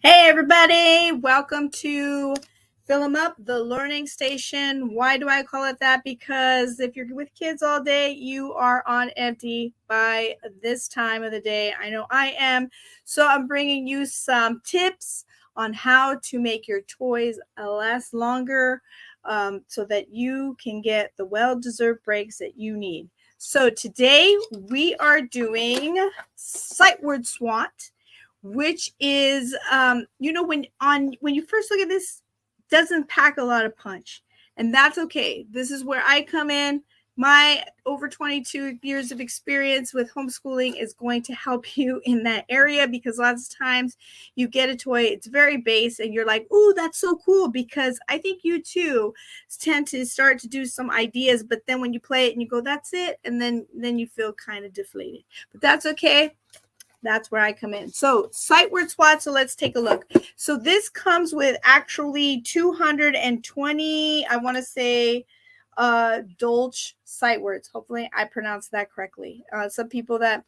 Hey everybody, welcome to Fill 'em Up, the learning station. Why do I call it that? Because if you're with kids all day, you are on empty by this time of the day. I know I am. So I'm bringing you some tips on how to make your toys last longer so that you can get the well-deserved breaks that you need. So today we are doing sight word SWAT, which is when you first look at this, doesn't pack a lot of punch, and that's okay. This is where I come in. My over 22 years of experience with homeschooling is going to help you in that area, because lots of times you get a toy, it's very base, and you're like, "Ooh, that's so cool," because I think you too tend to start to do some ideas, but then when you play it and you go, "That's it," and then you feel kind of deflated. But that's okay. That's where I come in. So sight word SWAT. So let's take a look. So this comes with actually 220, I want to say, Dolch sight words. Hopefully I pronounced that correctly. Some people that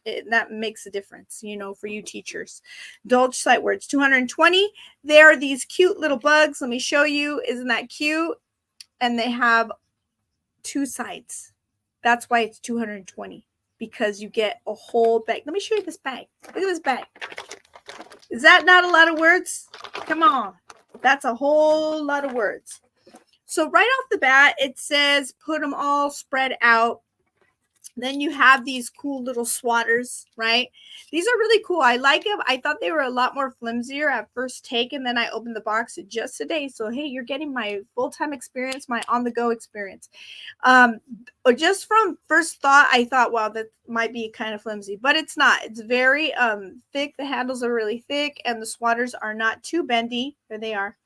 makes a difference, for you teachers. Dolch sight words, 220. There are these cute little bugs. Let me show you. Isn't that cute? And they have two sides. That's why it's 220. Because you get a whole bag. Let me show you this bag. Look at this bag. Is that not a lot of words? Come on. That's a whole lot of words. So right off the bat, it says put them all spread out. Then you have these cool little swatters, right? These are really cool. I like them. I thought they were a lot more flimsier at first take, and then I opened the box just today. So, hey, you're getting my full-time experience, my on-the-go experience. Just from first thought, I thought, wow, that might be kind of flimsy, but it's not. It's very thick. The handles are really thick, and the swatters are not too bendy. There they are.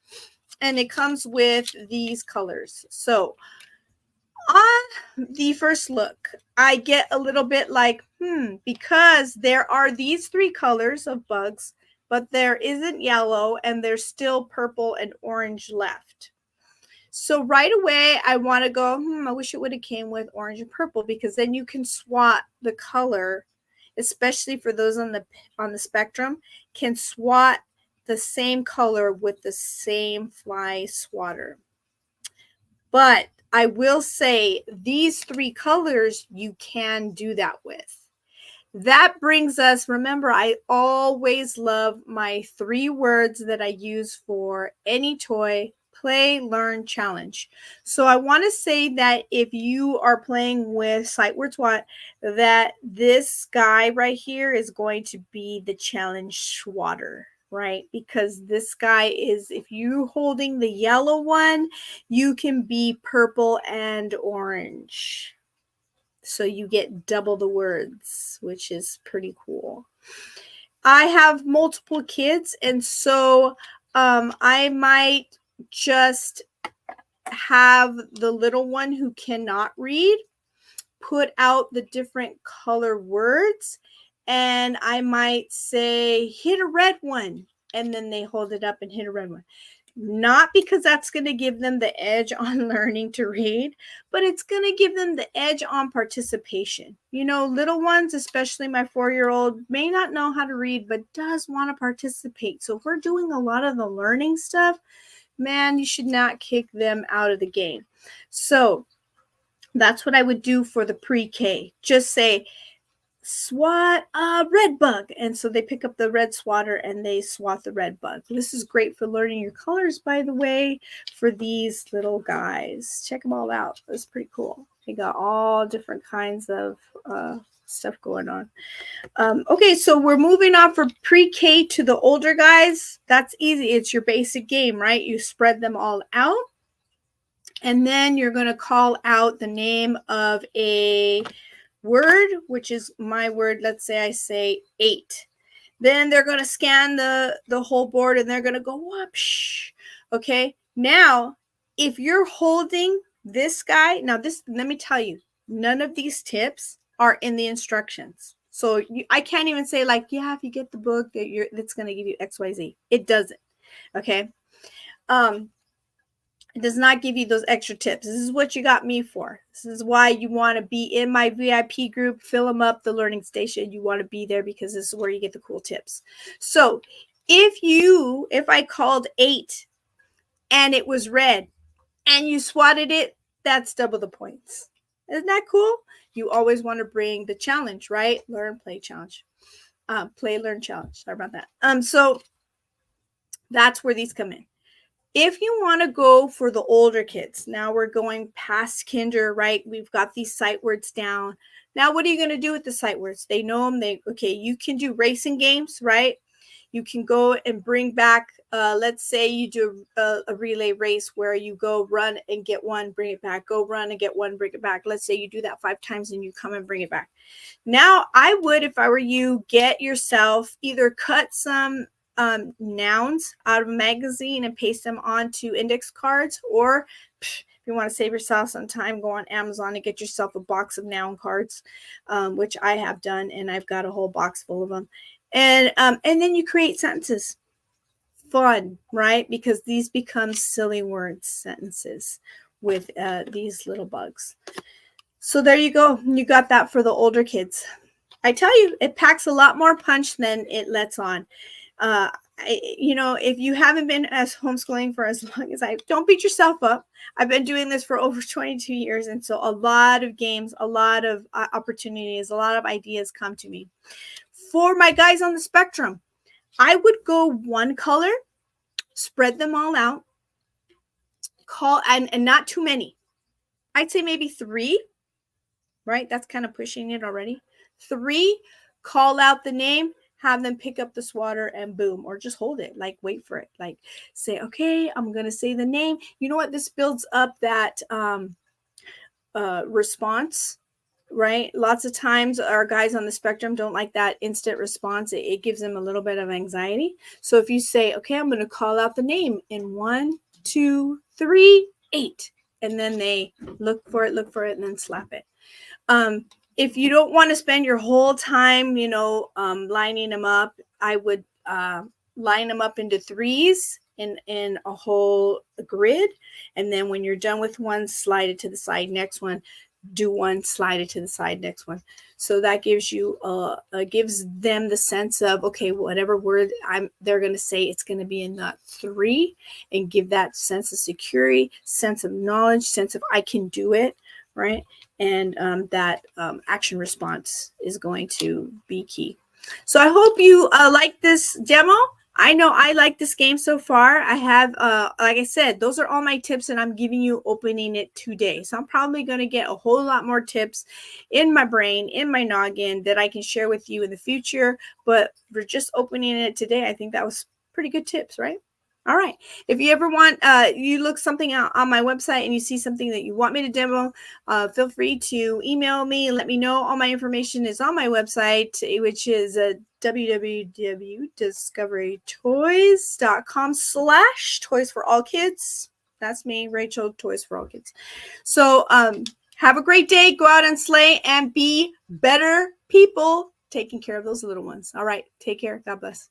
And it comes with these colors. So on the first look, I get a little bit like, because there are these three colors of bugs, but there isn't yellow, and there's still purple and orange left. So right away, I want to go, I wish it would have came with orange and purple, because then you can swat the color, especially for those on the spectrum, can swat the same color with the same fly swatter. But I will say these three colors you can do that with. That brings us, remember, I always love my 3 words that I use for any toy: play, learn, challenge. So I want to say that if you are playing with sight word SWAT, that this guy right here is going to be the challenge swatter. Right? Because this guy is, if you're holding the yellow one, you can be purple and orange. So you get double the words, which is pretty cool. I have multiple kids, and so I might just have the little one who cannot read put out the different color words, and I might say, hit a red one, and then they hold it up and hit a red one. Not because that's going to give them the edge on learning to read, but it's going to give them the edge on participation. Little ones, especially my 4-year-old, may not know how to read, but does want to participate. So if we're doing a lot of the learning stuff, man, you should not kick them out of the game. So that's what I would do for the pre-K. Just say, swat a red bug. And so they pick up the red swatter and they swat the red bug. This is great for learning your colors, by the way, for these little guys. Check them all out. That's pretty cool. They got all different kinds of stuff going on. Okay, so we're moving on from pre-K to the older guys. That's easy. It's your basic game, right? You spread them all out. And then you're going to call out the name of a word, which is my word. Let's say I say 8. Then they're going to scan the whole board, and they're going to go, whoopsh. Okay. Now, if you're holding this guy, let me tell you, none of these tips are in the instructions. So I can't even say like, yeah, if you get the book, that's going to give you XYZ. It doesn't. Okay. It does not give you those extra tips. This is what you got me for. This is why you want to be in my VIP group, Fill 'em Up, the learning station. You want to be there because this is where you get the cool tips. So If I called 8 and it was red and you swatted it, that's double the points. Isn't that cool? You always want to bring the challenge, right? Learn, play, challenge. Play, learn, challenge. Sorry about that. So that's where these come in. If you want to go for the older kids, now we're going past kinder, right? We've got these sight words down. Now, what are you going to do with the sight words? They know them. Okay, you can do racing games, right? You can go and bring back, let's say you do a relay race where you go run and get one, bring it back, go run and get one, bring it back. Let's say you do that 5 times and you come and bring it back. Now, I would, if I were you, get yourself either cut some nouns out of a magazine and paste them onto index cards, or if you want to save yourself some time, go on Amazon and get yourself a box of noun cards, which I have done, and I've got a whole box full of them. And then you create sentences. Fun, right? Because these become silly words sentences with these little bugs. So there you go. You got that for the older kids. I tell you, it packs a lot more punch than it lets on. If you haven't been as homeschooling for as long as don't beat yourself up. I've been doing this for over 22 years. And so a lot of games, a lot of opportunities, a lot of ideas come to me. For my guys on the spectrum, I would go one color, spread them all out, and not too many. I'd say maybe 3, right? That's kind of pushing it already. 3, call out the name, have them pick up the swatter and boom, or just hold it, like wait for it, like say, okay, I'm going to say the name. You know what? This builds up that response, right? Lots of times our guys on the spectrum don't like that instant response. It gives them a little bit of anxiety. So if you say, okay, I'm going to call out the name in 1, 2, 3, 8, and then they look for it, and then slap it. If you don't want to spend your whole time, lining them up, I would line them up into 3s in a whole grid. And then when you're done with one, slide it to the side. Next one, do one, slide it to the side, next one. So that gives you gives them the sense of, okay, whatever word they're going to say, it's going to be in that 3, and give that sense of security, sense of knowledge, sense of I can do it, right? And that action response is going to be key. So I hope you like this demo. I know I like this game so far. I have, like I said, those are all my tips, and I'm giving you opening it today. So I'm probably going to get a whole lot more tips in my brain, in my noggin, that I can share with you in the future. But for just opening it today, I think that was pretty good tips, right? All right. If you ever want, you look something out on my website and you see something that you want me to demo, feel free to email me and let me know. All my information is on my website, which is www.discoverytoys.com/toys for all kids. That's me, Rachel, Toys for All Kids. So have a great day. Go out and slay and be better people taking care of those little ones. All right. Take care. God bless.